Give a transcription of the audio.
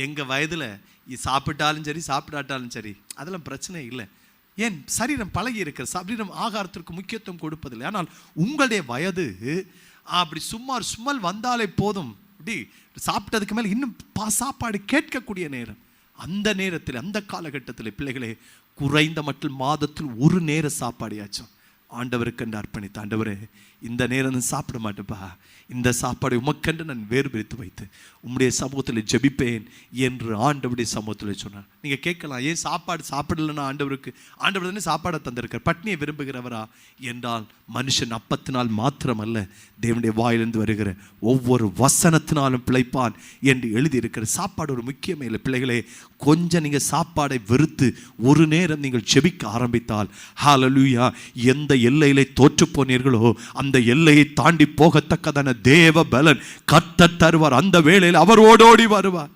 எங்கள் வயதில் சாப்பிட்டாலும் சரி சாப்பிடாட்டாலும் சரி அதெல்லாம் பிரச்சனை இல்லை. ஏன்? சரீரம் பழகி இருக்கிற சரீரம் ஆகாரத்திற்கு முக்கியத்துவம் கொடுப்பதில்லை. ஆனால் உங்களுடைய வயது அப்படி சும்மல் வந்தாலே போதும், அப்படி சாப்பிட்டதுக்கு மேலே இன்னும் சாப்பாடு கேட்கக்கூடிய நேரம். அந்த நேரத்தில் அந்த காலகட்டத்தில் பிள்ளைகளே குறைந்த மட்டும் மாதத்தில் ஒரு நேர சாப்பாடையாச்சும் ஆண்டவருக்கு என்று அர்ப்பணித்து, ஆண்டவரே இந்த நேரம் சாப்பிட மாட்டேப்பா, இந்த சாப்பாடை உமக்கென்று நான் வேறு பிரித்து வைத்து உம்முடைய சமூகத்தில் ஜெபிப்பேன் என்று ஆண்டவருடைய சமூகத்தில் சொன்னார். நீங்கள் கேட்கலாம், ஏன் சாப்பாடு சாப்பிடலன்னா ஆண்டவர் தானே சாப்பாடை தந்திருக்கார், பட்னியை விரும்புகிறவரா என்றால், மனுஷன் அப்பத்தினால் மாத்திரமல்ல தேவனுடைய வாயிலிருந்து வருகிற ஒவ்வொரு வசனத்தினாலும் பிழைப்பான் என்று எழுதியிருக்கிற சாப்பாடு ஒரு முக்கியமே இல்லை. பிள்ளைகளே, கொஞ்சம் நீங்கள் சாப்பாடை வெறுத்து ஒரு நேரம் நீங்கள் ஜெபிக்க ஆரம்பித்தால், ஹல்லேலூயா, எந்த எல்லையிலே தோற்று போனீர்களோ அந்த எல்லையை தாண்டி போகத்தக்கதான தேவ பலன் கர்த்தர் தருவார். அந்த வேளையில் அவர் ஓடோடி வருவார்.